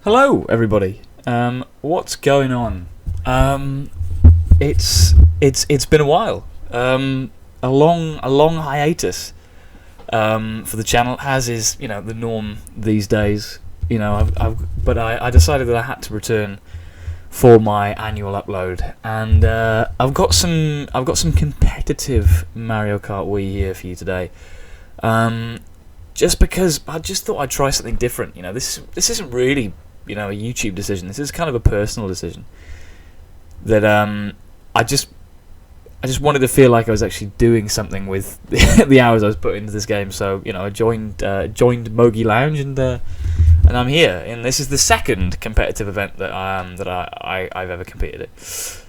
Hello, everybody. What's going on? It's been a while. A long hiatus for the channel, as is the norm these days. But I decided that I had to return for my annual upload, and I've got some competitive Mario Kart Wii here for you today. Just because I just thought I'd try something different. This isn't really a YouTube decision. This is kind of a personal decision that I just wanted to feel like I was actually doing something with the hours I was putting into this game. So I joined Mogi Lounge, and I'm here. And this is the second competitive event that I've ever competed at.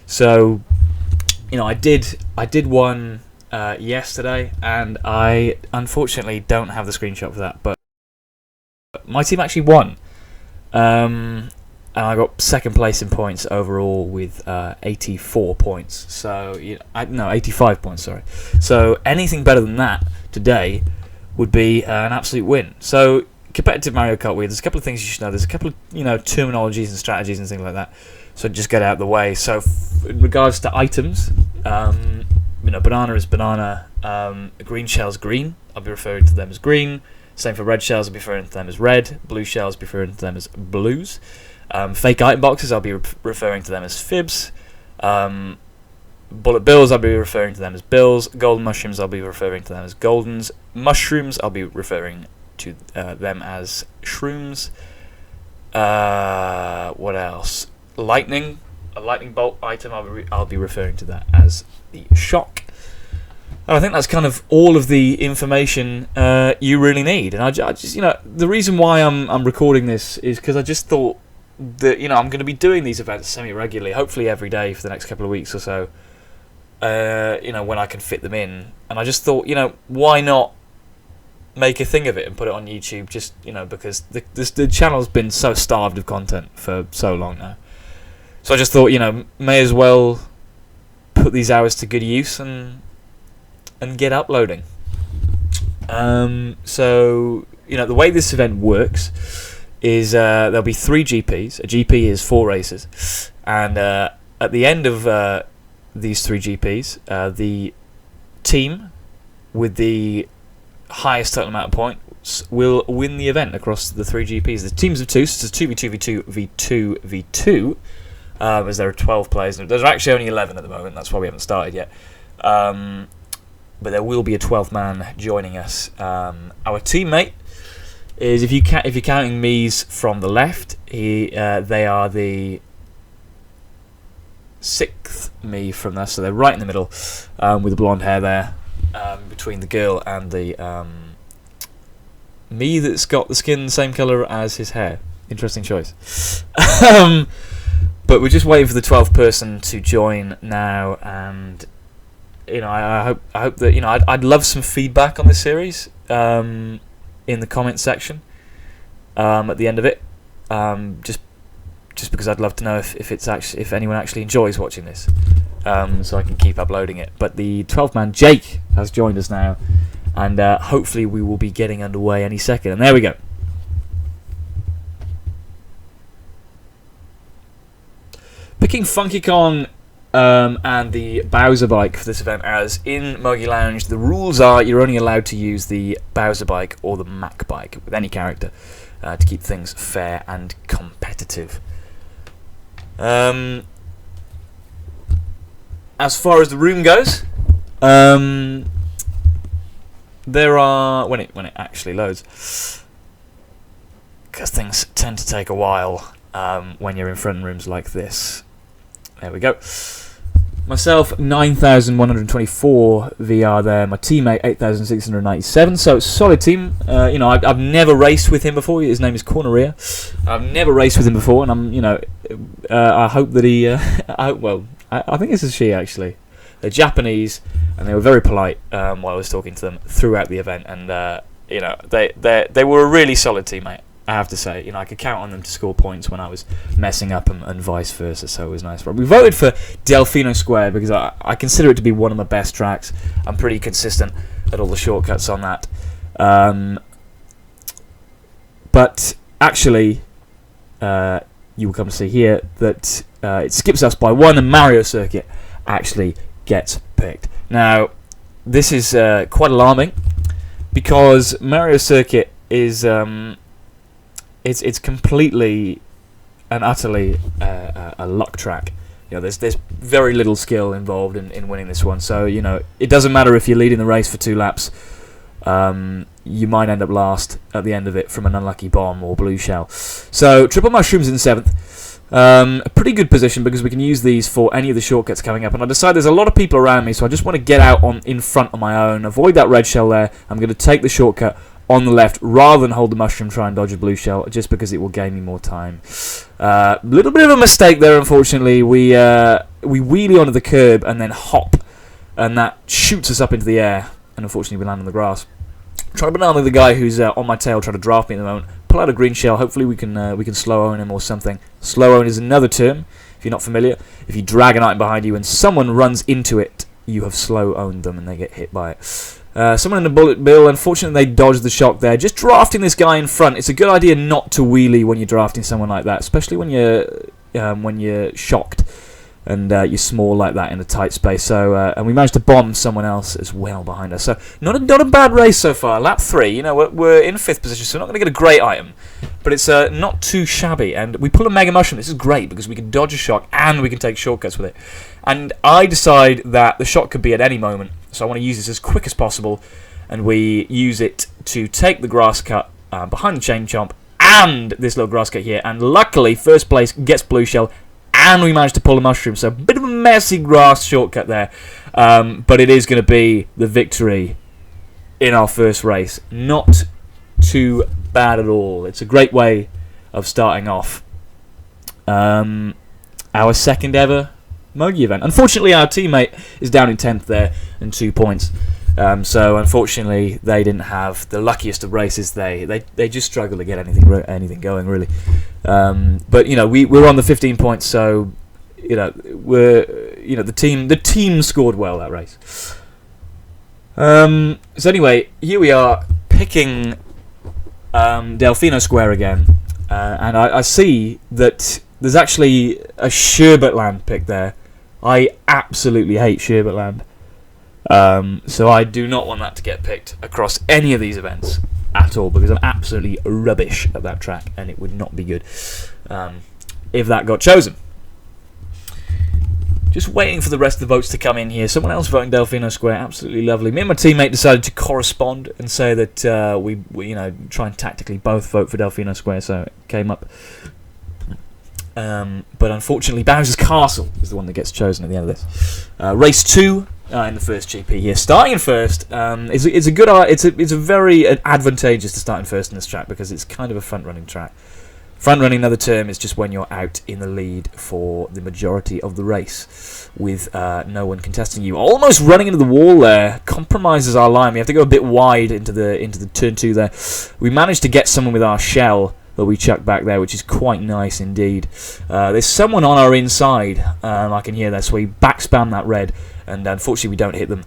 So I did one yesterday, and I unfortunately don't have the screenshot for that, but my team actually won. And I got second place in points overall with 84 points. So 85 points. Sorry. So anything better than that today would be an absolute win. So competitive Mario Kart Wii. There's a couple of things you should know. There's a couple of terminologies and strategies and things like that. So just get out of the way. So in regards to items, banana is banana. Green shell's green. I'll be referring to them as green. Same for red shells, I'll be referring to them as red. Blue shells, I'll be referring to them as blues. Fake item boxes, I'll be referring to them as fibs. Bullet bills, I'll be referring to them as bills. Golden mushrooms, I'll be referring to them as goldens. Mushrooms, I'll be referring to them as shrooms. What else? Lightning, a lightning bolt item, I'll be referring to that as the shock. And I think that's kind of all of the information you really need. And I just, the reason why I'm recording this is because I just thought that, I'm going to be doing these events semi-regularly, hopefully every day for the next couple of weeks or so, when I can fit them in. And I just thought, why not make a thing of it and put it on YouTube, just, because the channel's been so starved of content for so long now. So I just thought, may as well put these hours to good use and get uploading. So the way this event works is there'll be 3 GPs. A GP is 4 races, and at the end of these 3 GPs, the team with the highest total amount of points will win the event across the 3 GPs. The teams of 2, so it's 2v2, v2, v2, as there are 12 players. There's actually only 11 at the moment. That's why we haven't started yet. But there will be a 12th man joining us. Our teammate is, if you're counting me's from the left, they are the 6th me from there, so they're right in the middle, with the blonde hair there, between the girl and the me that's got the skin the same colour as his hair. Interesting choice. But we're just waiting for the 12th person to join now, and I hope that I'd love some feedback on this series in the comment section at the end of it, just because I'd love to know if anyone actually enjoys watching this, so I can keep uploading it. But the 12th man Jake has joined us now, and hopefully we will be getting underway any second. And there we go. Picking Funky Kong and the Bowser bike for this event, as in Mogi Lounge the rules are you're only allowed to use the Bowser bike or the Mac bike with any character to keep things fair and competitive. As far as the room goes, there are, when it actually loads, because things tend to take a while when you're in front rooms like this. There we go. Myself, 9,124 VR there. My teammate, 8,697. So, solid team. I've never raced with him before. His name is Corneria. I've never raced with him before, and I hope that he. I think this is she actually. They're Japanese, and they were very polite while I was talking to them throughout the event, and they were a really solid teammate. I have to say, I could count on them to score points when I was messing up, and vice versa, so it was nice. But we voted for Delfino Square because I consider it to be one of the best tracks. I'm pretty consistent at all the shortcuts on that. But actually, you will come to see here that it skips us by 1, and Mario Circuit actually gets picked. Now, this is quite alarming, because Mario Circuit is it's completely and utterly a luck track. You know, there's very little skill involved in winning this one. So, you know, it doesn't matter if you're leading the race for 2 laps. You might end up last at the end of it from an unlucky bomb or blue shell. So, triple mushrooms in 7th. A pretty good position, because we can use these for any of the shortcuts coming up. And I decide there's a lot of people around me, so I just want to get out in front on my own, avoid that red shell there. I'm going to take the shortcut on the left rather than hold the mushroom, try and dodge a blue shell, just because it will gain me more time. Little bit of a mistake there, unfortunately. We wheelie onto the curb and then hop, and that shoots us up into the air, and unfortunately we land on the grass. Trying to banana the guy who's on my tail, trying to draft me at the moment. Pull out a green shell. Hopefully we can slow own him or something. Slow own is another term, if you're not familiar. If you drag an item behind you and someone runs into it, you have slow owned them and they get hit by it. Someone in the bullet bill, unfortunately they dodged the shock there. Just drafting this guy in front. It's a good idea not to wheelie when you're drafting someone like that, especially when you're shocked and you're small like that in a tight space. So and we managed to bomb someone else as well behind us. So not a bad race so far. Lap 3. You know, we're in 5th position, so we're not going to get a great item, but it's not too shabby. And we pull a mega mushroom. This is great because we can dodge a shock and we can take shortcuts with it. And I decide that the shock could be at any moment, so I want to use this as quick as possible. And we use it to take the grass cut behind the chain chomp and this little grass cut here. And luckily, first place gets blue shell, and we managed to pull a mushroom. So a bit of a messy grass shortcut there, but it is going to be the victory in our first race. Not too bad at all. It's a great way of starting off our second ever Mogi event. Unfortunately, our teammate is down in 10th there and 2 points. So unfortunately, they didn't have the luckiest of races. They just struggled to get anything going really. But you know, we're on the 15 points, so you know the team scored well that race. So anyway, here we are picking Delfino Square again, and I see that there's actually a Sherbet Land pick there. I absolutely hate Sherbet Land. So I do not want that to get picked across any of these events at all, because I'm absolutely rubbish at that track and it would not be good if that got chosen. Just waiting for the rest of the votes to come in here. Someone else voting Delfino Square, absolutely lovely. Me and my teammate decided to correspond and say that we you know, try and tactically both vote for Delfino Square, so it came up. But unfortunately, Bowser's Castle is the one that gets chosen at the end of this. Race 2 in the first GP here. Starting in first it's a very advantageous to start in first in this track, because it's kind of a front-running track. Front-running, another term, is just when you're out in the lead for the majority of the race with no one contesting you. Almost running into the wall there compromises our line. We have to go a bit wide into the turn 2 there. We managed to get someone with our shell that we chucked back there, which is quite nice indeed. There's someone on our inside, I can hear that, so we backspam that red, and unfortunately we don't hit them.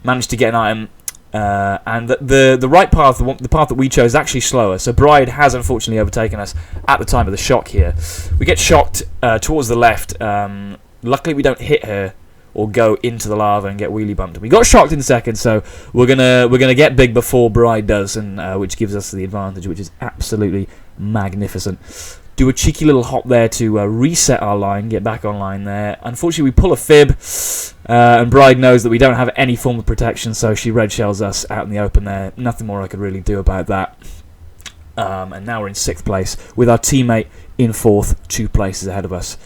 Managed to get an item, and the right path, the path that we chose, is actually slower, so Bride has unfortunately overtaken us at the time of the shock here. We get shocked towards the left. Luckily we don't hit her or go into the lava and get wheelie bumped. We got shocked in second, so we're gonna get big before Bride does, and which gives us the advantage, which is absolutely magnificent. Do a cheeky little hop there to reset our line, get back online there. Unfortunately, we pull a fib, and Bride knows that we don't have any form of protection, so she red shells us out in the open there. Nothing more I could really do about that. And now we're in 6th place with our teammate in 4th, 2 places ahead of us.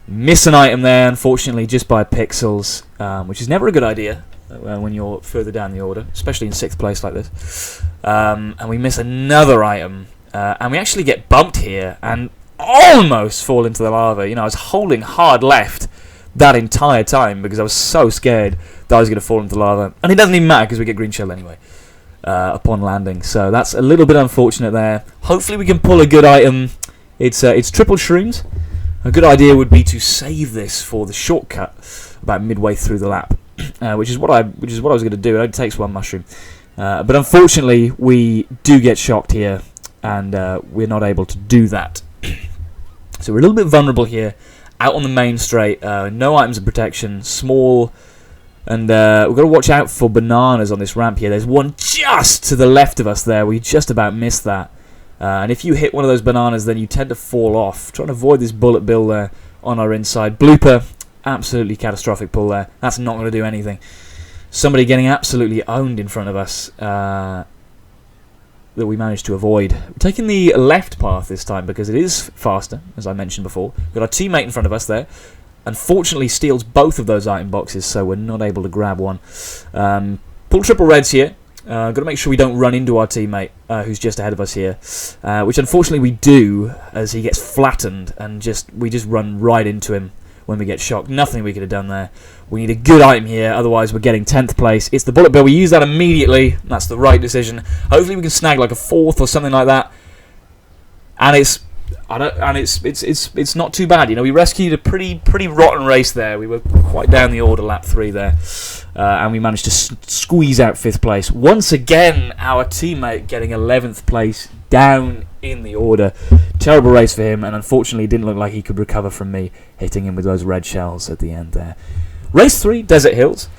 Miss an item there, unfortunately, just by pixels, which is never a good idea when you're further down the order, especially in 6th place like this. And we miss another item, and we actually get bumped here and almost fall into the lava. You know, I was holding hard left that entire time because I was so scared that I was going to fall into the lava. And it doesn't even matter because we get green shell anyway upon landing. So that's a little bit unfortunate there. Hopefully we can pull a good item. It's triple shrooms. A good idea would be to save this for the shortcut about midway through the lap, which is what I was going to do. It only takes 1 mushroom, but unfortunately we do get shocked here, and we're not able to do that So we're a little bit vulnerable here, out on the main straight. No items of protection, small, and we've got to watch out for bananas on this ramp here. There's one just to the left of us there. We just about missed that. And if you hit one of those bananas, then you tend to fall off. Trying to avoid this bullet bill there on our inside. Blooper, absolutely catastrophic pull there. That's not going to do anything. Somebody getting absolutely owned in front of us that we managed to avoid. We're taking the left path this time because it is faster, as I mentioned before. We've got our teammate in front of us there. Unfortunately steals both of those item boxes, so we're not able to grab one. Pull triple reds here. Got to make sure we don't run into our teammate who's just ahead of us here, which unfortunately we do as he gets flattened, and we just run right into him when we get shocked. Nothing we could have done there. We need a good item here, otherwise we're getting 10th place. It's the bullet bill. We use that immediately. That's the right decision. Hopefully we can snag like a 4th or something like that. And it's not too bad. You know, we rescued a pretty rotten race there. We were quite down the order lap 3 there, and we managed to squeeze out 5th place. Once again, our teammate getting 11th place down in the order. Terrible race for him, and unfortunately, it didn't look like he could recover from me hitting him with those red shells at the end there. Race 3, Desert Hills.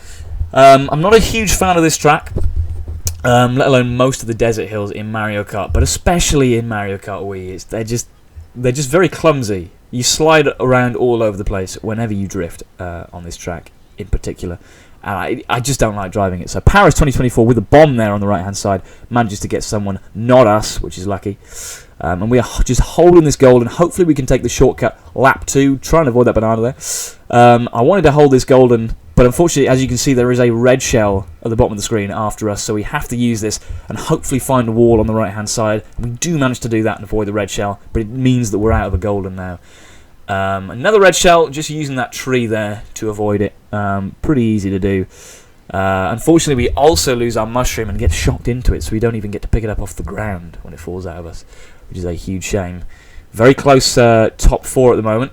I'm not a huge fan of this track. Let alone most of the desert hills in Mario Kart, but especially in Mario Kart Wii, they're just very clumsy. You slide around all over the place whenever you drift on this track in particular, and I just don't like driving it. So Paris 2024 with a bomb there on the right hand side manages to get someone, not us, which is lucky. And we are just holding this golden. Hopefully we can take the shortcut lap 2, try and avoid that banana there. I wanted to hold this golden, but unfortunately, as you can see, there is a red shell at the bottom of the screen after us, so we have to use this and hopefully find a wall on the right hand side. We do manage to do that and avoid the red shell, but it means that we're out of a golden now. Another red shell, just using that tree there to avoid it. Pretty easy to do. Unfortunately, we also lose our mushroom and get shocked into it, so we don't even get to pick it up off the ground when it falls out of us, which is a huge shame. Very close top 4 at the moment.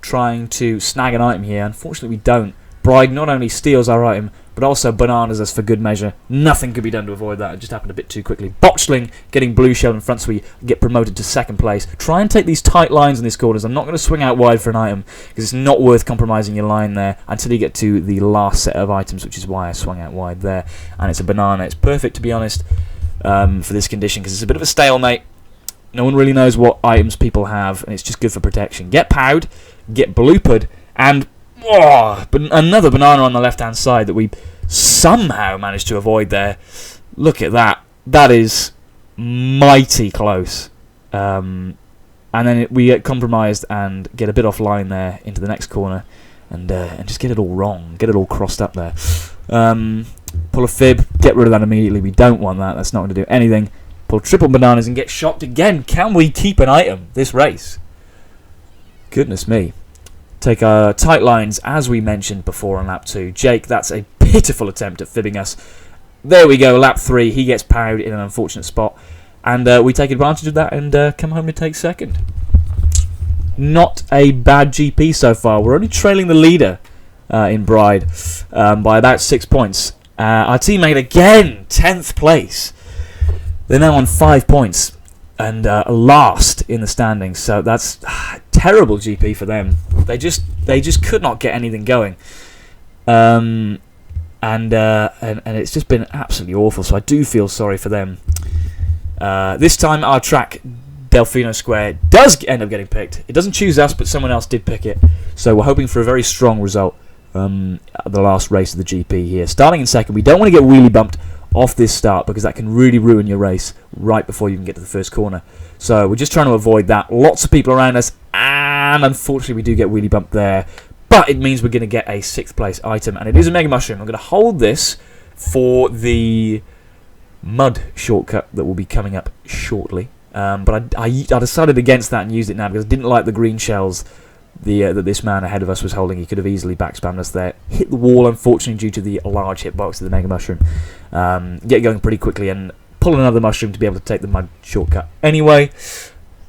Trying to snag an item here. Unfortunately, we don't. Bride not only steals our item, but also bananas us for good measure. Nothing could be done to avoid that. It just happened a bit too quickly. Botchling getting blue shell in front, so we get promoted to 2nd place. Try and take these tight lines in these corners. I'm not going to swing out wide for an item, because it's not worth compromising your line there until you get to the last set of items, which is why I swung out wide there. And it's a banana. It's perfect, to be honest, for this condition, because it's a bit of a stalemate. No one really knows what items people have, and it's just good for protection. Get powed, get bloopered, and but another banana on the left-hand side that we somehow managed to avoid there. Look at that. That is mighty close. And then we get compromised and get a bit offline there into the next corner, and just get it all wrong, get it all crossed up there. Pull a fib, get rid of that immediately. We don't want that. That's not going to do anything. Pull triple bananas and get shocked again. Can we keep an item this race? Goodness me. Take our tight lines, as we mentioned before on lap 2. Jake, that's a pitiful attempt at fibbing us. There we go, lap 3. He gets powered in an unfortunate spot. And we take advantage of that and come home to take 2nd. Not a bad GP so far. We're only trailing the leader in Bride by about 6 points. Our teammate again, 10th place. They're now on 5 points and last in the standings. So that's terrible GP for them. They just could not get anything going, and it's just been absolutely awful. So I do feel sorry for them. This time our track, Delfino Square, does end up getting picked. It doesn't choose us, but someone else did pick it. So we're hoping for a very strong result at the last race of the GP here. Starting in 2nd, we don't want to get wheelie bumped off this start, because that can really ruin your race right before you can get to the first corner. So we're just trying to avoid that. Lots of people around us, and unfortunately we do get wheelie bumped there, but it means we're going to get a 6th place item, and it is a Mega Mushroom. I'm going to hold this for the mud shortcut that will be coming up shortly, but I decided against that and used it now because I didn't like the green shells that this man ahead of us was holding. He could have easily backspammed us there. Hit the wall, unfortunately, due to the large hitbox of the Mega Mushroom. Get going pretty quickly and pull another mushroom to be able to take the mud shortcut. Anyway,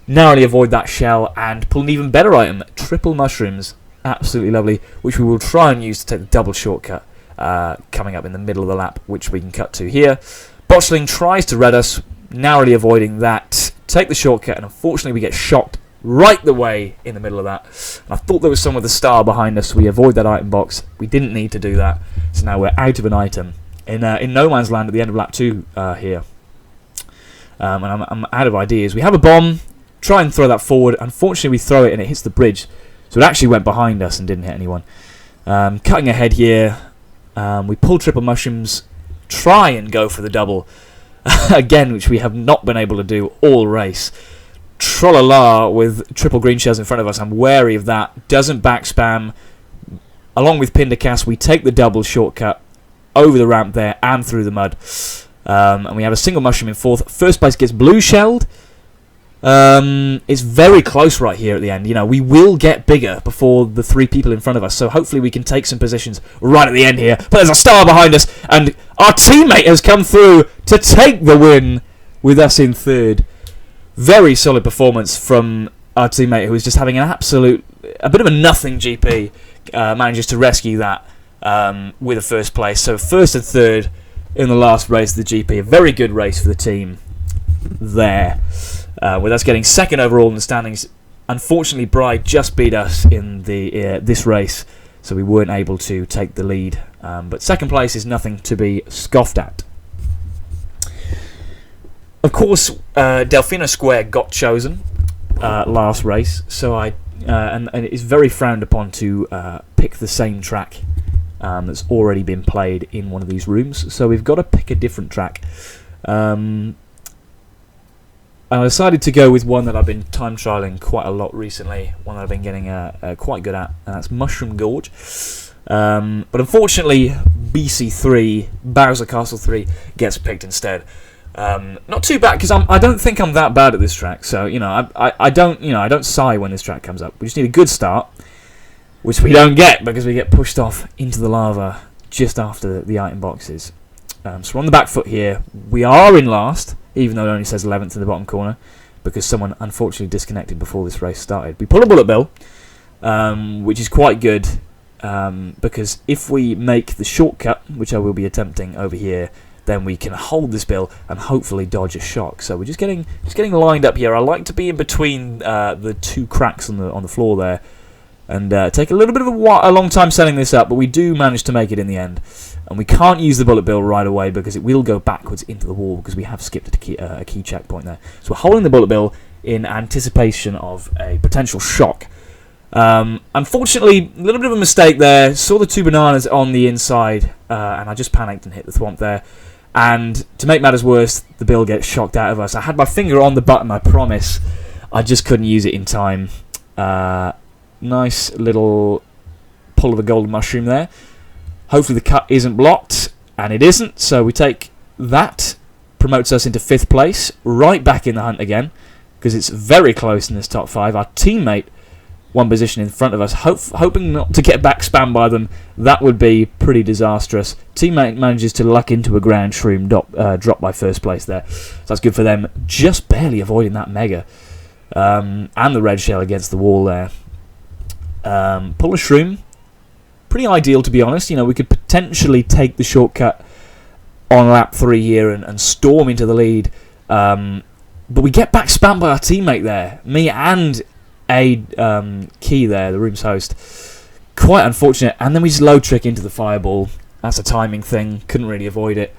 narrowly avoid that shell and pull an even better item. Triple mushrooms. Absolutely lovely, which we will try and use to take the double shortcut coming up in the middle of the lap, which we can cut to here. Botchling tries to red us, narrowly avoiding that. Take the shortcut, and unfortunately we get shocked right the way in the middle of that. And I thought there was someone with a star behind us, so we avoid that item box. We didn't need to do that, so now we're out of an item. In no man's land at the end of lap 2 here. And I'm out of ideas. We have a bomb, try and throw that forward. Unfortunately, we throw it and it hits the bridge. So it actually went behind us and didn't hit anyone. Cutting ahead here. We pull triple mushrooms, try and go for the double. Again, which we have not been able to do all race. Trollala with triple green shells in front of us. I'm wary of that. Doesn't back spam. Along with Pindercast, we take the double shortcut over the ramp there and through the mud. And we have a single mushroom in 4th. First place gets blue shelled. It's very close right here at the end. You know, we will get bigger before the 3 people in front of us, so hopefully we can take some positions right at the end here. But there's a star behind us, and our teammate has come through to take the win with us in 3rd. Very solid performance from our teammate, who was just having a bit of a nothing GP, manages to rescue that with a first place. So 1st and 3rd in the last race of the GP. A very good race for the team there. With us getting 2nd overall in the standings. Unfortunately, Bride just beat us in this race, so we weren't able to take the lead. But 2nd place is nothing to be scoffed at. Of course, Delfino Square got chosen last race, so and it is very frowned upon to pick the same track that's already been played in one of these rooms. So we've got to pick a different track. I decided to go with one that I've been time trialing quite a lot recently, one that I've been getting quite good at, and that's Mushroom Gorge. But unfortunately, BC3, Bowser Castle 3, gets picked instead. Not too bad, because I don't think I'm that bad at this track. So I don't sigh when this track comes up. We just need a good start, which we don't get because we get pushed off into the lava just after the item boxes. So we're on the back foot here. We are in last, even though it only says 11th in the bottom corner, because someone unfortunately disconnected before this race started. We pull a bullet bill, which is quite good, because if we make the shortcut, which I will be attempting over here, then we can hold this bill and hopefully dodge a shock. So we're just getting lined up here. I like to be in between the 2 cracks on the floor there, and take a little bit of a long time setting this up, but we do manage to make it in the end. And we can't use the bullet bill right away because it will go backwards into the wall because we have skipped a key checkpoint there. So we're holding the bullet bill in anticipation of a potential shock. Unfortunately, a little bit of a mistake there. Saw the 2 bananas on the inside, and I just panicked and hit the thwomp there. And to make matters worse, the bill gets shocked out of us. I had my finger on the button, I promise. I just couldn't use it in time. Nice little pull of a golden mushroom there. Hopefully the cut isn't blocked, and it isn't, so we take that. Promotes us into 5th place, right back in the hunt again, because it's very close in this top 5. Our teammate, 1 position in front of us, hoping not to get back spammed by them. That would be pretty disastrous. Teammate manages to luck into a ground shroom, drop by 1st place there. So that's good for them, just barely avoiding that mega. And the red shell against the wall there. Pull a shroom. Pretty ideal, to be honest. We could potentially take the shortcut on lap 3 here and storm into the lead. But we get back spammed by our teammate there. Me and a Key there, the room's host. Quite unfortunate. And then we just low trick into the fireball. That's a timing thing. Couldn't really avoid it.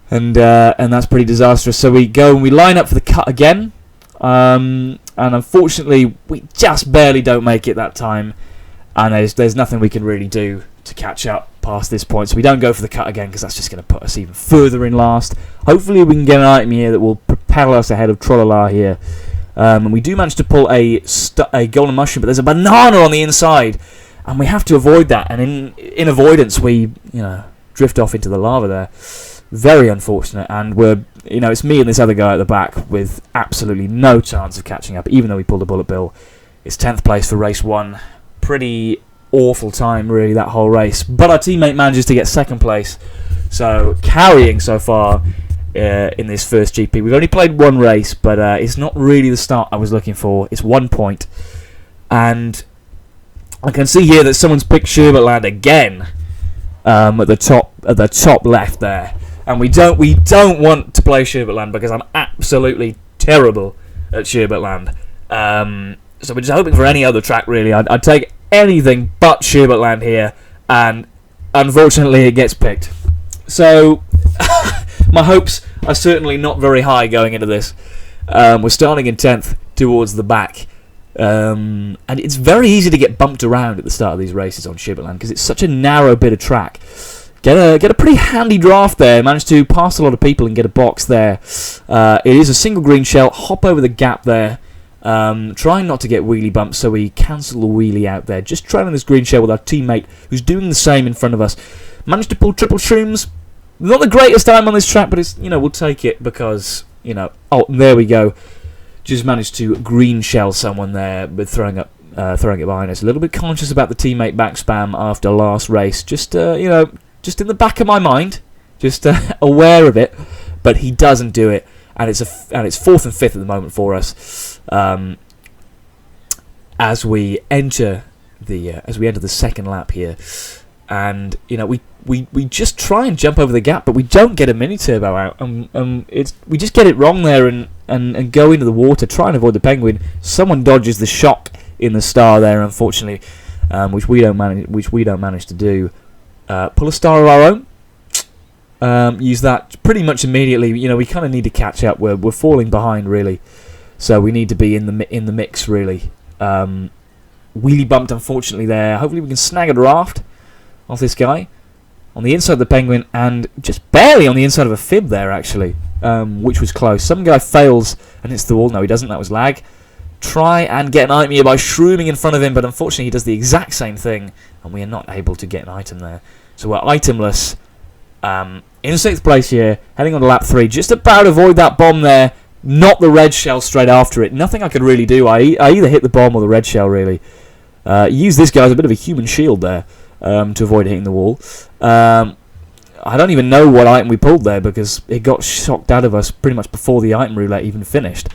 And that's pretty disastrous. So we go and we line up for the cut again. And unfortunately, we just barely don't make it that time. And there's nothing we can really do to catch up past this point. So we don't go for the cut again because that's just going to put us even further in last. Hopefully we can get an item here that will propel us ahead of Trollala here. And we do manage to pull a golden mushroom, but there's a banana on the inside. And we have to avoid that. And in avoidance, we drift off into the lava there. Very unfortunate. And it's me and this other guy at the back with absolutely no chance of catching up, even though we pulled a bullet bill. It's 10th place for race 1. Pretty awful time, really, that whole race. But our teammate manages to get 2nd place. So, carrying so far in this first GP. We've only played 1 race, but it's not really the start I was looking for. It's 1 point. And I can see here that someone's picked Sherbetland again at the top left there. And we don't want to play Sherbetland because I'm absolutely terrible at Sherbetland. So we're just hoping for any other track, really. I'd take anything but Sherbetland here, and unfortunately it gets picked. So my hopes are certainly not very high going into this. We're starting in 10th towards the back. And it's very easy to get bumped around at the start of these races on Sherbetland because it's such a narrow bit of track. Get a pretty handy draft there. Managed to pass a lot of people and get a box there. It is a single green shell. Hop over the gap there. Trying not to get wheelie bumps, so we cancel the wheelie out there. Just trailing this green shell with our teammate who's doing the same in front of us. Managed to pull triple shrooms. Not the greatest time on this track, but it's we'll take it because oh, there we go. Just managed to green shell someone there, but throwing it behind us. A little bit conscious about the teammate back spam after last race. Just just in the back of my mind, just aware of it, but he doesn't do it, and it's 4th and 5th at the moment for us. As we enter the second lap here, and we just try and jump over the gap, but we don't get a mini turbo out, we just get it wrong there and go into the water, try and avoid the penguin. Someone dodges the shock in the star there, unfortunately, which we don't manage to do. Pull a star of our own. Use that pretty much immediately. We kind of need to catch up. We're falling behind really, so we need to be in the mix really. Wheelie bumped unfortunately there. Hopefully we can snag a draft off this guy on the inside of the penguin and just barely on the inside of a fib there actually, which was close. Some guy fails and hits the wall. No, he doesn't. That was lag. Try and get an item here by shrooming in front of him, but unfortunately he does the exact same thing and we are not able to get an item there. So we're itemless. In 6th place here, heading on to lap 3. Just about avoid that bomb there. Not the red shell straight after it. Nothing I could really do. I either hit the bomb or the red shell really. Use this guy as a bit of a human shield there to avoid hitting the wall. I don't even know what item we pulled there because it got shocked out of us pretty much before the item roulette even finished.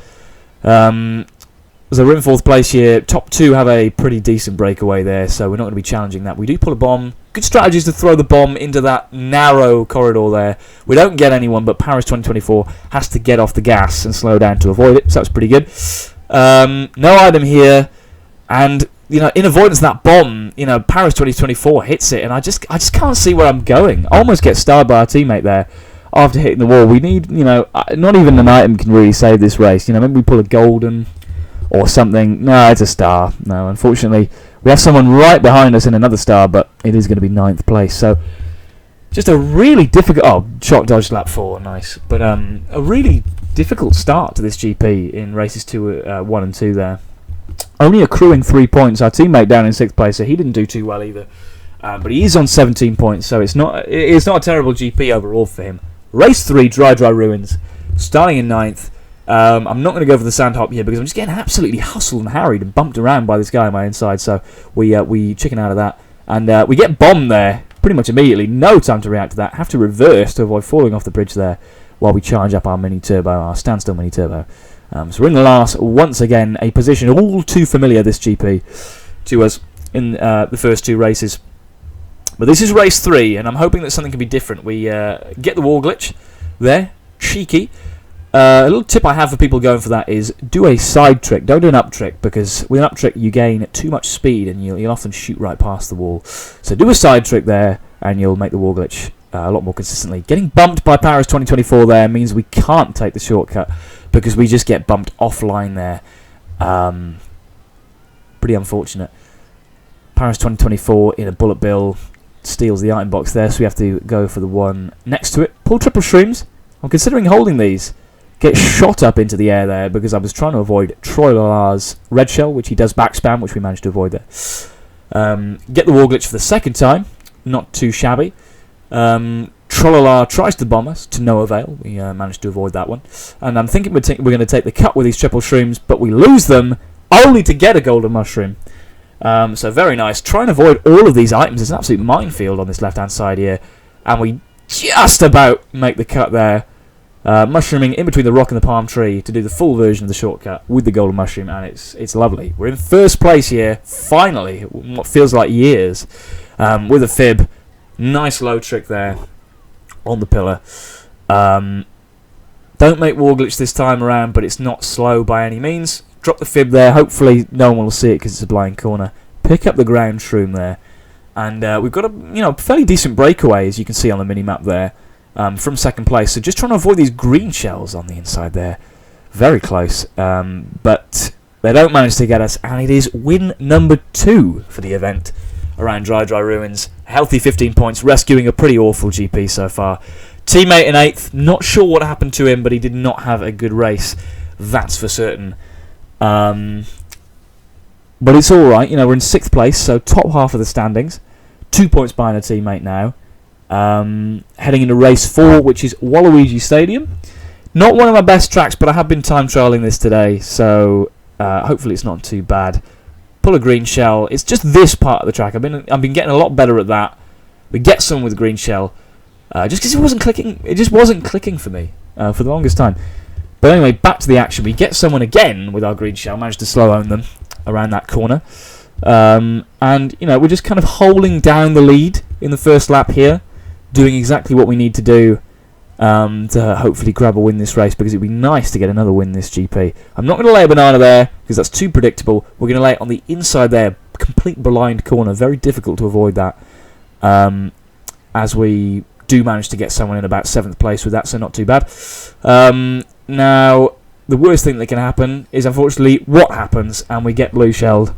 So we're in 4th place here. Top 2 have a pretty decent breakaway there, so we're not going to be challenging that. We do pull a bomb. Good strategy is to throw the bomb into that narrow corridor there. We don't get anyone, but Paris 2024 has to get off the gas and slow down to avoid it, so that's pretty good. No item here, and in avoidance of that bomb, Paris 2024 hits it, and I just can't see where I'm going. I almost get starred by our teammate there after hitting the wall. We need, not even an item can really save this race. Maybe we pull a golden or something. No, it's a star. No, unfortunately, we have someone right behind us in another star, but it is going to be 9th place. So, just a really difficult... Oh, shock dodge lap 4, nice. But a really difficult start to this GP in races 1 and 2 there. Only accruing 3 points. Our teammate down in 6th place, so he didn't do too well either. But he is on 17 points, so it's not a terrible GP overall for him. Race 3, Dry Ruins, starting in 9th. I'm not going to go for the sand hop here because I'm just getting absolutely hustled and harried and bumped around by this guy on my inside, so we chicken out of that. And we get bombed there pretty much immediately. No time to react to that. Have to reverse to avoid falling off the bridge there while we charge up our mini turbo, our standstill mini turbo. So we're in the last, once again, a position all too familiar, this GP, to us in the first 2 races. But this is race 3, and I'm hoping that something can be different. We get the wall glitch there, cheeky. A little tip I have for people going for that is do a side trick. Don't do an up trick, because with an up trick you gain too much speed and you'll often shoot right past the wall. So do a side trick there and you'll make the wall glitch a lot more consistently. Getting bumped by Paris 2024 there means we can't take the shortcut because we just get bumped offline there. Pretty unfortunate. Paris 2024 in a bullet bill steals the item box there, so we have to go for the one next to it. Pull triple shrooms. I'm considering holding these. Get shot up into the air there because I was trying to avoid Troy Lalar's red shell, which he does back spam, which we managed to avoid there. Get the wall glitch for the second time. Not too shabby. Trolala tries to bomb us to no avail. We managed to avoid that one. And I'm thinking we're going to take the cut with these triple shrooms, but we lose them only to get a golden mushroom. So very nice. Try and avoid all of these items. It's an absolute minefield on this left-hand side here. And we just about make the cut there. Mushrooming in between the rock and the palm tree to do the full version of the shortcut with the golden mushroom, and it's lovely. We're in first place here, finally, what feels like years, with a fib. Nice low trick there on the pillar. Don't make wall glitch this time around, but it's not slow by any means. Drop the fib there. Hopefully no one will see it because it's a blind corner. Pick up the ground shroom there. And we've got a fairly decent breakaway, as you can see on the mini-map there, from second place. So just trying to avoid these green shells on the inside there. Very close. But they don't manage to get us. And it is win number 2 for the event around Dry Ruins. Healthy 15 points, rescuing a pretty awful GP so far. Teammate in 8th, not sure what happened to him, but he did not have a good race. That's for certain. But it's alright, we're in 6th place, so top half of the standings. 2 points behind a teammate now. Heading into race 4, which is Waluigi Stadium. Not one of my best tracks, but I have been time trialling this today, so hopefully it's not too bad. Pull a green shell. It's just this part of the track. I've been getting a lot better at that. We get some with green shell. Just because it wasn't clicking, it just wasn't clicking for me for the longest time. But anyway, back to the action. We get someone again with our green shell, managed to slow own them around that corner. And, we're just kind of holding down the lead in the first lap here, doing exactly what we need to do to hopefully grab a win this race, because it would be nice to get another win this GP. I'm not going to lay a banana there, because that's too predictable. We're going to lay it on the inside there, complete blind corner, very difficult to avoid that, as we do manage to get someone in about 7th place with that, so not too bad. Now, the worst thing that can happen is, unfortunately, what happens, and we get blue shelled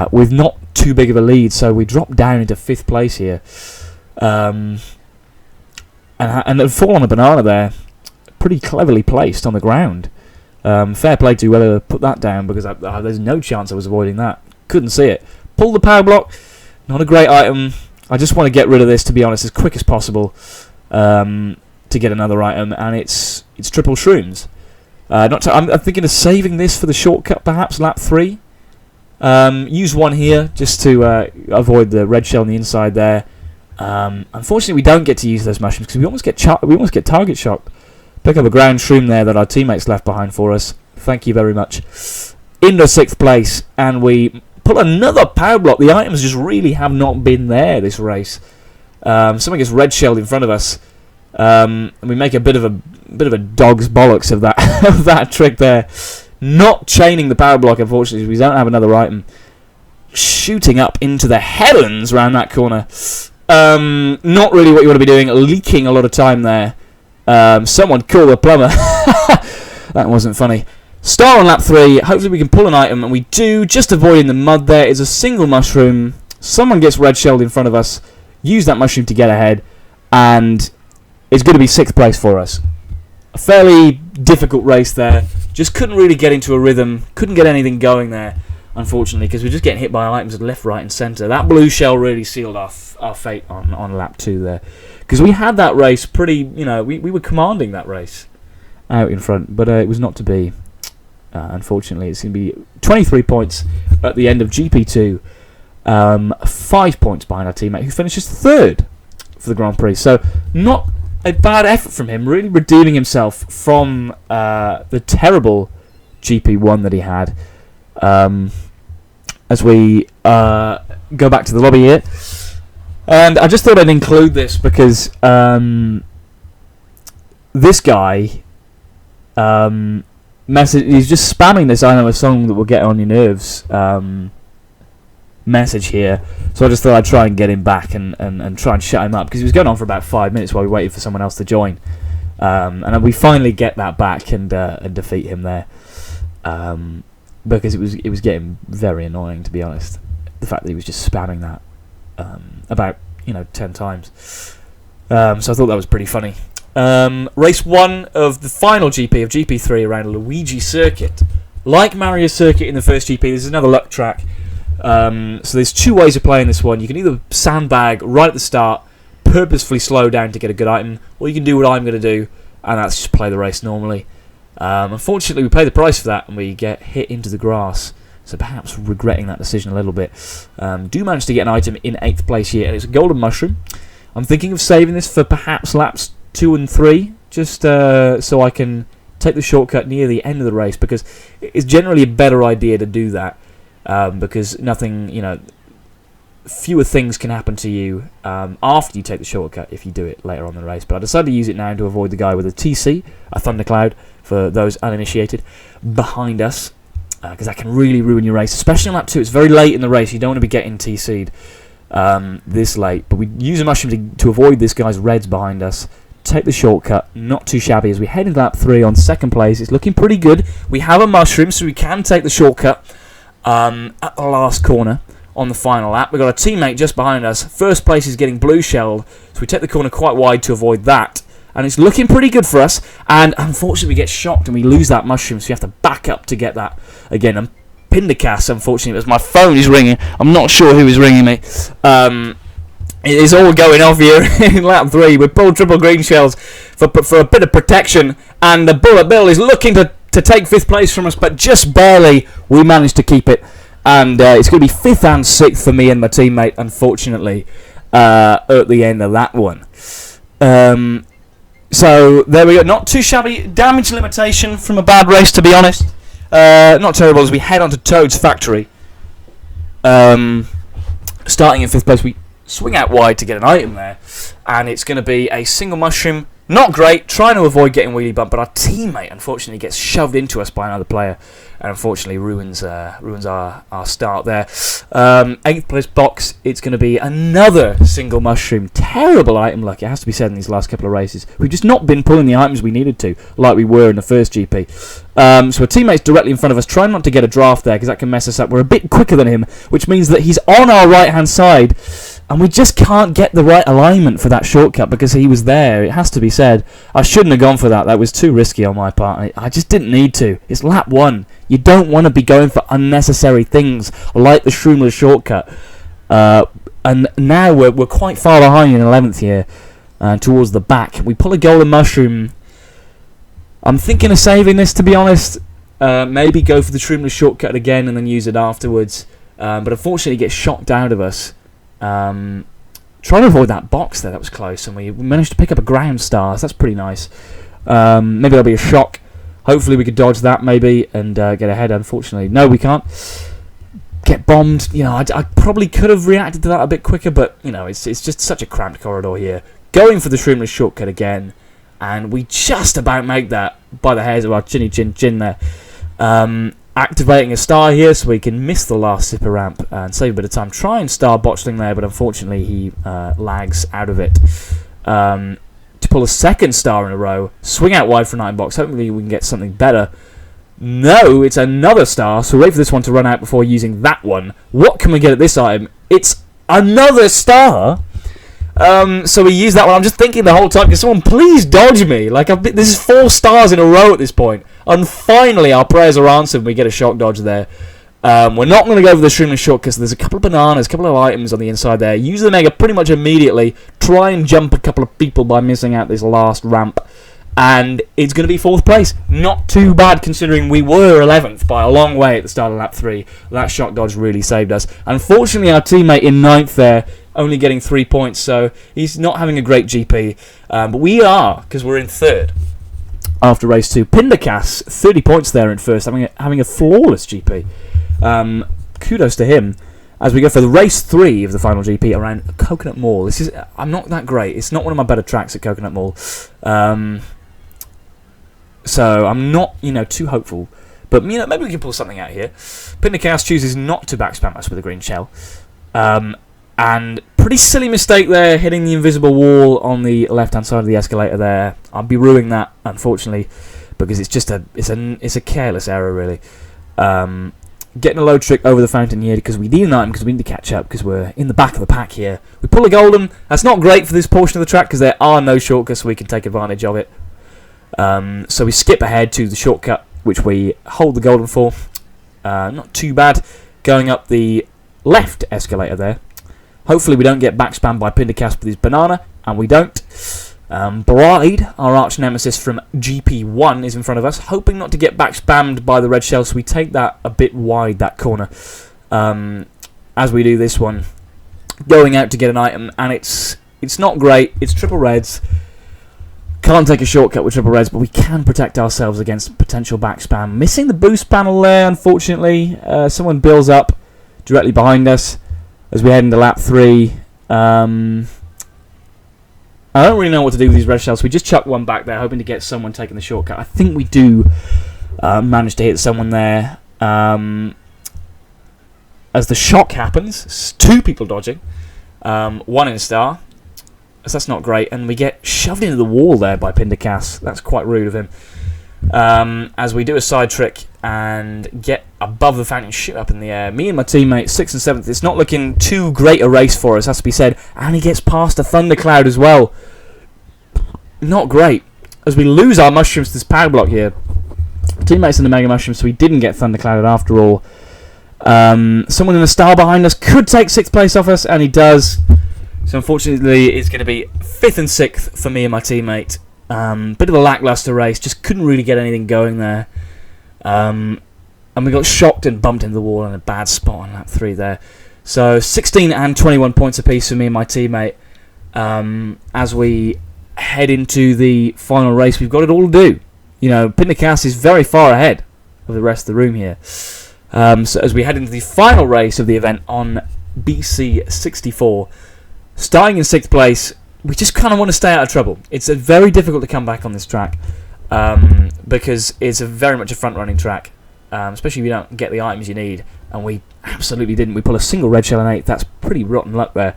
with not too big of a lead, so we drop down into 5th place here. And fall on a banana there, pretty cleverly placed on the ground. Fair play to whoever put that down, because there's no chance I was avoiding that. Couldn't see it. Pull the power block, not a great item. I just want to get rid of this, to be honest, as quick as possible to get another item, and it's triple shrooms. I'm thinking of saving this for the shortcut, perhaps, lap 3. Use one here, just to avoid the red shell on the inside there. Unfortunately, we don't get to use those mushrooms, because we almost get target shocked. Pick up a ground shroom there that our teammates left behind for us. Thank you very much. Into 6th place, and we pull another power block. The items just really have not been there this race. Someone gets red shelled in front of us, and we make a bit of a dog's bollocks of that of that trick there. Not chaining the power block, unfortunately, we don't have another item. Shooting up into the heavens around that corner. Not really what you want to be doing. Leaking a lot of time there. Someone call the plumber. That wasn't funny. Star on lap 3. Hopefully we can pull an item, and we do. Just avoiding the mud there is a single mushroom. Someone gets red shelled in front of us. Use that mushroom to get ahead, and it's going to be 6th place for us. A fairly difficult race there. Just couldn't really get into a rhythm. Couldn't get anything going there, unfortunately, because we're just getting hit by items left, right, and centre. That blue shell really sealed our fate on lap 2 there, because we had that race pretty. We were commanding that race out in front, but it was not to be. Unfortunately, it's going to be 23 points at the end of GP2. 5 points behind our teammate, who finishes 3rd for the Grand Prix. So not a bad effort from him, really redeeming himself from the terrible GP1 that he had. As we go back to the lobby here. And I just thought I'd include this because this guy... he's just spamming this "I know a song that will get on your nerves" message here, so I just thought I'd try and get him back and try and shut him up, because he was going on for about 5 minutes while we waited for someone else to join, and we finally get that back and defeat him there, because it was getting very annoying, to be honest, the fact that he was just spamming that about 10 times. So I thought that was pretty funny. Race 1 of the final GP of GP3 around Luigi Circuit. Like Mario Circuit in the first GP, this is another luck track. So there's 2 ways of playing this one. You can either sandbag right at the start, purposefully slow down to get a good item, or you can do what I'm going to do, and that's just play the race normally. Unfortunately, we pay the price for that, and we get hit into the grass. So perhaps regretting that decision a little bit. Do manage to get an item in 8th place here, and it's a golden mushroom. I'm thinking of saving this for perhaps laps 2 and 3, just so I can take the shortcut near the end of the race, because it's generally a better idea to do that, because nothing, fewer things can happen to you after you take the shortcut if you do it later on in the race. But I decided to use it now to avoid the guy with a TC, a thundercloud, for those uninitiated, behind us. because that can really ruin your race, especially on lap 2. It's very late in the race. You don't want to be getting TC'd this late. But we use a mushroom to avoid this guy's reds behind us. Take the shortcut, not too shabby as we head into lap 3 on second place. It's looking pretty good. We have a mushroom, so we can take the shortcut at the last corner on the final lap. We've got a teammate just behind us. First place is getting blue shelled, so we take the corner quite wide to avoid that. And it's looking pretty good for us. And unfortunately, we get shocked and we lose that mushroom, so we have to back up to get that again. And Pindercast, unfortunately, as my phone is ringing. I'm not sure who is ringing me. It is all going off here in lap 3. We pulled triple green shells for a bit of protection, and the Bullet Bill is looking to take 5th place from us, but just barely we managed to keep it. And it's going to be 5th and 6th for me and my teammate, unfortunately, at the end of that one. So there we go. Not too shabby. Damage limitation from a bad race, to be honest. Not terrible as we head on to Toad's factory. Starting in 5th place, we swing out wide to get an item there, and it's going to be a single mushroom. Not great, trying to avoid getting wheelie bumped, but our teammate unfortunately gets shoved into us by another player, and unfortunately ruins our start there. 8th place box, it's going to be another single mushroom. Terrible item luck, it has to be said, in these last couple of races. We've just not been pulling the items we needed to, like we were in the first GP. So our teammate's directly in front of us, trying not to get a draft there, because that can mess us up. We're a bit quicker than him, which means that he's on our right-hand side, and we just can't get the right alignment for that shortcut because he was there. It has to be said. I shouldn't have gone for that. That was too risky on my part. I just didn't need to. It's lap 1. You don't want to be going for unnecessary things like the Shroomless shortcut. And now we're quite far behind in 11th here, towards the back. We pull a golden mushroom. I'm thinking of saving this, to be honest. Maybe go for the Shroomless shortcut again and then use it afterwards. But unfortunately, it gets shocked out of us. Trying to avoid that box there, that was close, and we managed to pick up a ground star, so that's pretty nice. Maybe that'll be a shock. Hopefully we could dodge that maybe and get ahead. Unfortunately, no, we can't. Get bombed. You know, I probably could have reacted to that a bit quicker, but you know, it's just such a cramped corridor here. Going for the Shroomless shortcut again, and we just about make that by the hairs of our chinny chin chin there. Activating a star here so we can miss the last zipper ramp and save a bit of time. Try and star botchling there, but unfortunately he lags out of it. To pull a second star in a row, swing out wide for an item box. Hopefully we can get something better. No, it's another star, so wait for this one to run out before using that one. What can we get at this item? It's another star. So we use that one. I'm just thinking the whole time, can someone please dodge me? Like, this is 4 stars in a row at this point. And finally, our prayers are answered and we get a shock dodge there. We're not going to go for the Shroomless short because there's a couple of bananas, a couple of items on the inside there. Use the Mega pretty much immediately. Try and jump a couple of people by missing out this last ramp. And it's going to be 4th place. Not too bad considering we were 11th by a long way at the start of lap 3. That shock dodge really saved us. Unfortunately, our teammate in 9th there, only getting 3 points, so he's not having a great GP. But we are, because we're in 3rd after race 2. Pindercast, 30 points there in 1st, having a flawless GP. Kudos to him. As we go for the race 3 of the final GP around Coconut Mall. I'm not that great. It's not one of my better tracks at Coconut Mall. So I'm not, too hopeful. But, maybe we can pull something out here. Pindercast chooses not to backspam us with a green shell. And pretty silly mistake there, hitting the invisible wall on the left-hand side of the escalator there. I'll be ruining that, unfortunately, because it's just a careless error, really. Getting a low trick over the fountain here because we need an item, because we need to catch up, because we're in the back of the pack here. We pull a golden. That's not great for this portion of the track because there are no shortcuts, so we can take advantage of it. So we skip ahead to the shortcut, which we hold the golden for. Not too bad. Going up the left escalator there. Hopefully we don't get backspammed by Pindercast with his banana, and we don't. Bride, our arch nemesis from GP1, is in front of us, hoping not to get backspammed by the red shell, so we take that a bit wide, that corner, as we do this one. Going out to get an item, and it's not great. It's triple reds. Can't take a shortcut with triple reds, but we can protect ourselves against potential backspam. Missing the boost panel there, unfortunately. Someone builds up directly behind us as we head into lap 3. I don't really know what to do with these red shells. We just chuck one back there, hoping to get someone taking the shortcut. I think we do manage to hit someone there. as the shock happens. 2 people dodging, 1 in star. So that's not great, and we get shoved into the wall there by Pindercast. That's quite rude of him. As we do a side trick and get above the fountain, shoot up in the air. Me and my teammate, 6th and 7th. It's not looking too great a race for us, has to be said. And he gets past a thundercloud as well. Not great. As we lose our mushrooms to this power block here. Teammates in the Mega Mushroom, so we didn't get thunderclouded after all. Someone in the star behind us could take 6th place off us, and he does. So unfortunately, it's going to be 5th and 6th for me and my teammate. Bit of a lackluster race, just couldn't really get anything going there. And we got shocked and bumped into the wall in a bad spot on lap 3 there. So 16 and 21 points apiece for me and my teammate. As we head into the final race, we've got it all to do. You know, Pindercast is very far ahead of the rest of the room here. So as we head into the final race of the event on BC 64, starting in 6th place, we just kind of want to stay out of trouble. It's very difficult to come back on this track because it's very much a front-running track, especially if you don't get the items you need, and we absolutely didn't. We pull a single red shell in 8th. That's pretty rotten luck there.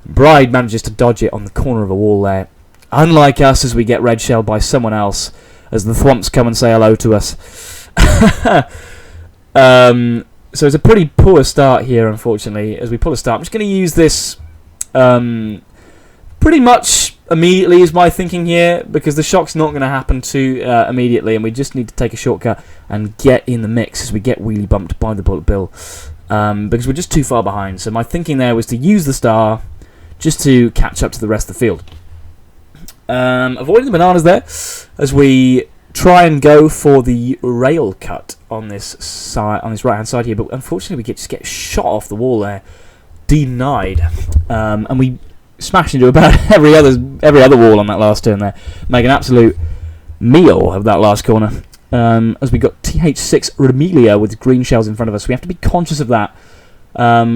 Bride manages to dodge it on the corner of a wall there. Unlike us, as we get red shelled by someone else, as the Thwomps come and say hello to us. So it's a pretty poor start here, unfortunately, as we pull a start. I'm just going to use this pretty much immediately is my thinking here, because the shock's not going to happen too immediately, and we just need to take a shortcut and get in the mix as we get wheelie bumped by the Bullet Bill, because we're just too far behind. So my thinking there was to use the star just to catch up to the rest of the field. Avoiding the bananas there as we try and go for the rail cut on this side, on this right hand side here, but unfortunately we just get shot off the wall there, denied, and we smash into about every other wall on that last turn there, make an absolute meal of that last corner. As we got TH6 Remelia with green shells in front of us, we have to be conscious of that.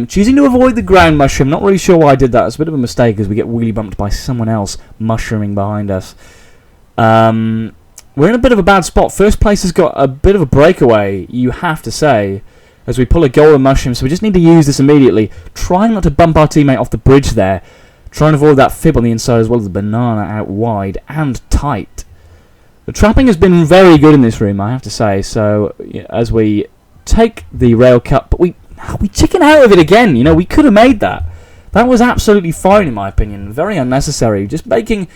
Choosing to avoid the ground mushroom, not really sure why I did that. It's a bit of a mistake as we get wheelie bumped by someone else mushrooming behind us. We're in a bit of a bad spot. First place has got a bit of a breakaway, you have to say, as we pull a golden mushroom, so we just need to use this immediately. Trying not to bump our teammate off the bridge there. Trying to avoid that fib on the inside as well as the banana out wide and tight. The trapping has been very good in this room, I have to say. So as we take the rail cut, but we chicken out of it again. You know, we could have made that. That was absolutely fine in my opinion. Very unnecessary. Just making,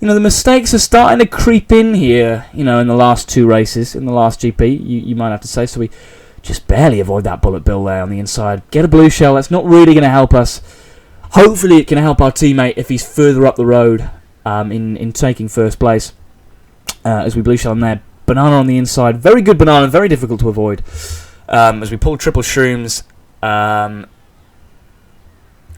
you know, the mistakes are starting to creep in here. You know, in the last 2 races, in the last GP, you might have to say. So we just barely avoid that Bullet Bill there on the inside. Get a blue shell. That's not really going to help us. Hopefully it can help our teammate if he's further up the road in taking first place. As we blue shell him there. Banana on the inside. Very good banana. Very difficult to avoid. As we pull triple shrooms. And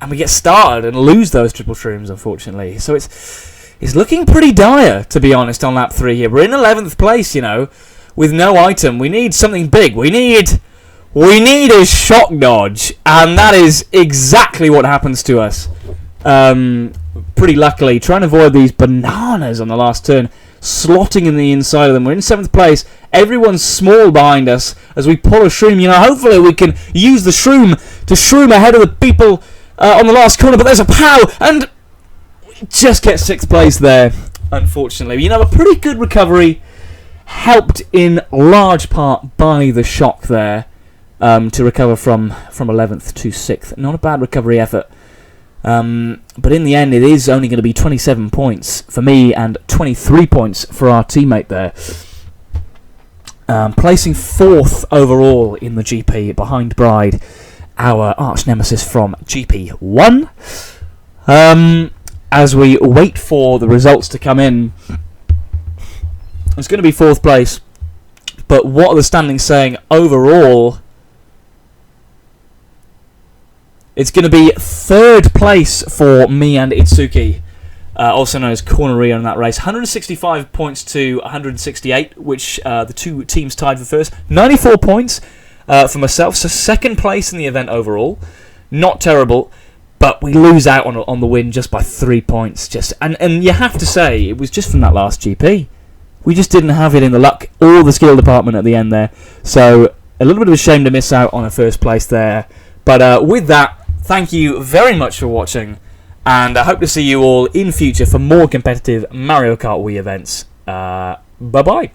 we get started and lose those triple shrooms, unfortunately. So it's looking pretty dire, to be honest, on lap 3 here. We're in 11th place, you know, with no item. We need something big. We need a shock dodge, and that is exactly what happens to us. Pretty luckily, trying to avoid these bananas on the last turn, slotting in the inside of them. We're in 7th place. Everyone's small behind us as we pull a shroom. You know, hopefully we can use the shroom to shroom ahead of the people on the last corner, but there's a pow, and we just get 6th place there, unfortunately. You know, a pretty good recovery, helped in large part by the shock there. To recover from 11th to 6th. Not a bad recovery effort. But in the end, it is only going to be 27 points for me and 23 points for our teammate there. Placing 4th overall in the GP behind Bride, our arch nemesis from GP1. As we wait for the results to come in, it's going to be 4th place. But what are the standings saying overall? It's going to be 3rd place for me and Itsuki, also known as Corneria in that race. 165 points to 168, which the 2 teams tied for first. 94 points for myself, so 2nd place in the event overall. Not terrible, but we lose out on the win just by 3 points. And you have to say, it was just from that last GP. We just didn't have it in the luck or the skill department at the end there. So a little bit of a shame to miss out on a first place there. But with that, thank you very much for watching, and I hope to see you all in future for more competitive Mario Kart Wii events. Bye-bye.